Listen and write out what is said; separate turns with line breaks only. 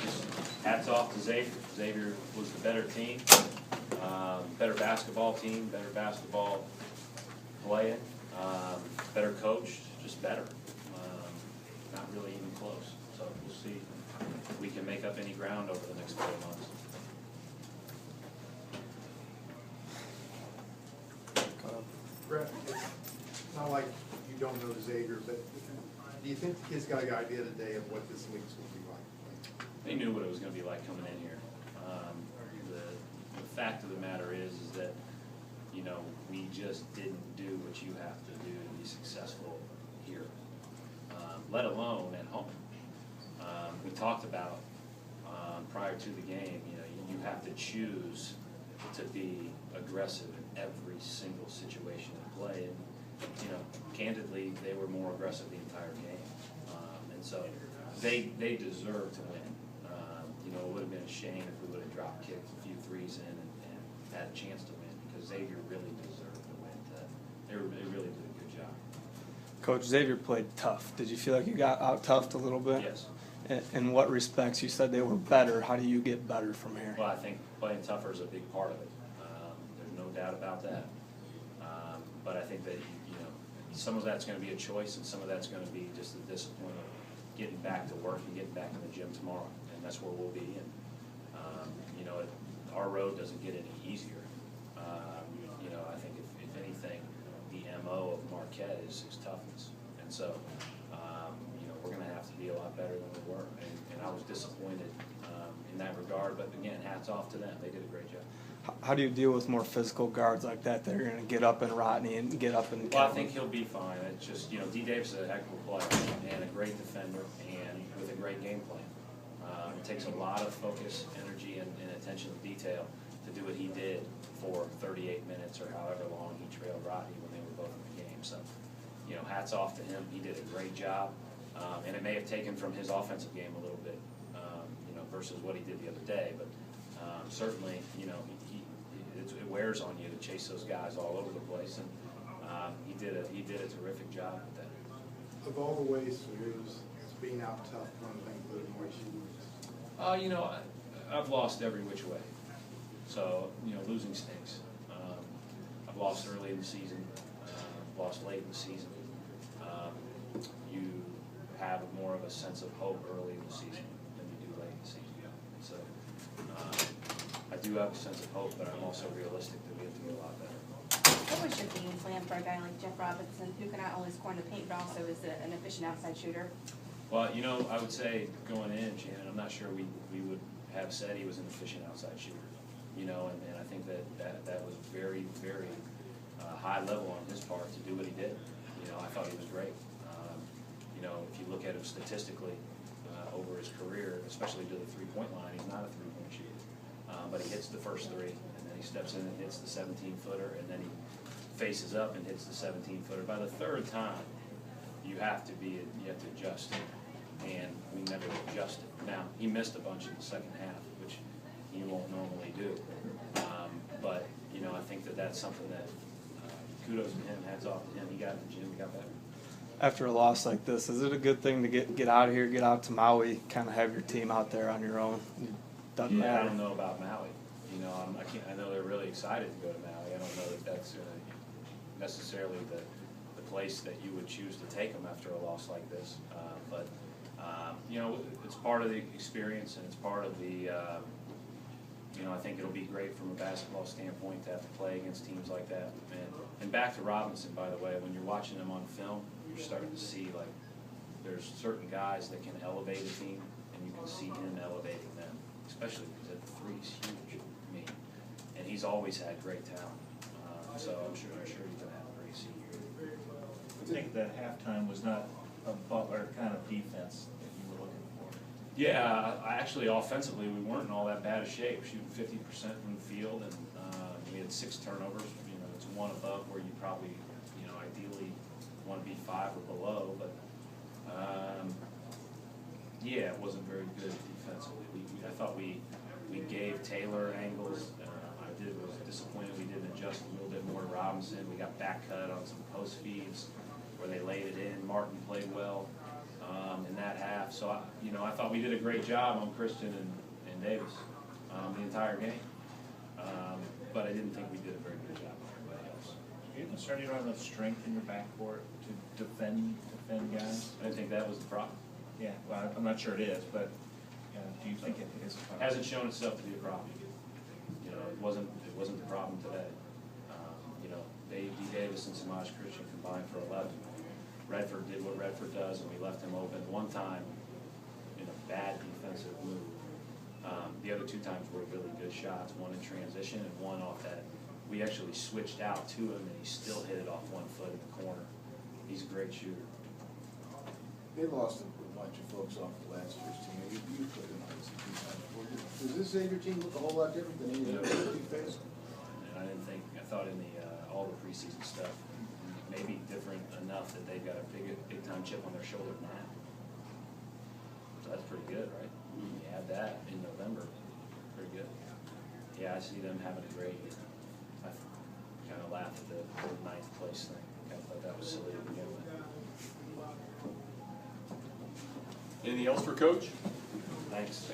Just hats off to Xavier. Xavier was the better team, better basketball team, better basketball playing, better coached, just better. Not really even close. So we'll see if we can make up any ground over the next 4 months.
Brett, it's not like you don't know Xavier, but do you think the kids got an idea today of what this league's going to be like?
They knew what it was going to be like coming in here. The fact of the matter is that, you know, we just didn't do what you have to do to be successful here, let alone at home. We talked about prior to the game, you know, you have to choose to be aggressive in every single situation at play. And, you know, candidly, they were more aggressive the entire game. And so they deserve to win. You know, it would have been a shame if we would have drop kicked a few threes in and had a chance to win, because Xavier really deserved to win. They really did a good job.
Coach, Xavier played tough. Did you feel like you got out-toughed a little bit?
Yes.
In what respects? You said they were better. How do you get better from here?
Well, I think playing tougher is a big part of it. There's no doubt about that. But I think that, you know, some of that's going to be a choice, and some of that's going to be just the discipline of getting back to work and getting back in the gym tomorrow. And that's where we'll be. And, you know, our road doesn't get any easier. You know, I think if anything, the MO of Marquette is toughness. And so, you know, we're going to have to be a lot better than we were. And I was disappointed in that regard. But again, hats off to them. They did a great job.
How do you deal with more physical guards like that that are going to get up in Rodney and get up in?
Well, I think he'll be fine. It's just, you know, D. Davis is a heck of a player and a great defender and with a great game plan. It takes a lot of focus, energy, and attention to detail to do what he did for 38 minutes or however long he trailed Rodney when they were both in the game. So, you know, hats off to him. He did a great job. And it may have taken from his offensive game a little bit, you know, versus what he did the other day. But certainly, you know, it wears on you to chase those guys all over the place, and he did a terrific job with that.
Of all the ways to lose, it's being out tough, one of the things that annoys you.
You know, I've lost every which way. So, you know, losing stinks. I've lost early in the season, lost late in the season. You have more of a sense of hope early in the season than you do late in the season. So, I do have a sense of hope, but I'm also realistic that we have to get a lot better.
What was your game plan for a guy like Jeff Robinson, who can not only score in the paint, but also is an efficient outside shooter?
Well, you know, I would say going in, Shannon, I'm not sure we would have said he was an efficient outside shooter. You know, and I think that was very, very high level on his part to do what he did. You know, I thought he was great. You know, if you look at him statistically over his career, especially to the three-point line, he's not a three-point shooter. But he hits the first three, and then he steps in and hits the 17-footer, and then he faces up and hits the 17-footer. By the third time, you have to adjust, and we never adjusted. Now, he missed a bunch in the second half, which he won't normally do. But, you know, I think that's something that kudos to him, hats off to him. He got in the gym, he got better.
After a loss like this, is it a good thing to get out of here, get out to Maui, kind of have your team out there on your own? Doesn't matter.
I don't know about Maui. You know, I know they're really excited to go to Maui. I don't know that that's necessarily the place that you would choose to take them after a loss like this. But you know, it's part of the experience, and it's part of the. You know, I think it'll be great from a basketball standpoint to have to play against teams like that. And back to Robinson, by the way, when you're watching him on film, you're starting to see, like, there's certain guys that can elevate a team, and you can see him elevating them, especially because that three's huge. I mean, and he's always had great talent. So I'm sure he's going to have a great senior.
I think that halftime was not a Butler kind of defense that you were looking for.
Yeah, actually, offensively, we weren't in all that bad a shape, shooting 50% from the field, and we had 6 turnovers. You know, it's one above where you probably, you know, ideally want to be 5 or below, but yeah, it wasn't very good defensively. I thought we gave Taylor angles. I was disappointed we didn't adjust a little bit more to Robinson. We got back cut on some post feeds where they laid it in. Martin played well. in that half. So, I thought we did a great job on Christian and Davis the entire game. But I didn't think we did a very good job on everybody else.
Are you concerned you don't have enough strength in your backcourt to defend guys?
I didn't think that was the problem.
Yeah, well, I'm not sure it is, but do you think it is a problem?
Hasn't shown itself to be a problem. It wasn't the problem today. D. Davis and Samaj Christian combined for 11. Redford did what Redford does, and we left him open one time in a bad defensive move. The other 2 times were really good shots, one in transition and one off that. We actually switched out to him, and he still hit it off 1 foot in the corner. He's a great shooter.
They lost a bunch of folks off the last year's team. You put them on this a few times before. Does this Xavier team look a whole lot different than any of the other defense?
And I thought in all the preseason stuff, maybe different enough that they've got a big time chip on their shoulder now. So that's pretty good, right? You add that in November, pretty good. Yeah, I see them having a great year. I kind of laughed at the whole 9th place thing. I thought that was silly to begin with.
Anything else for Coach?
Thanks.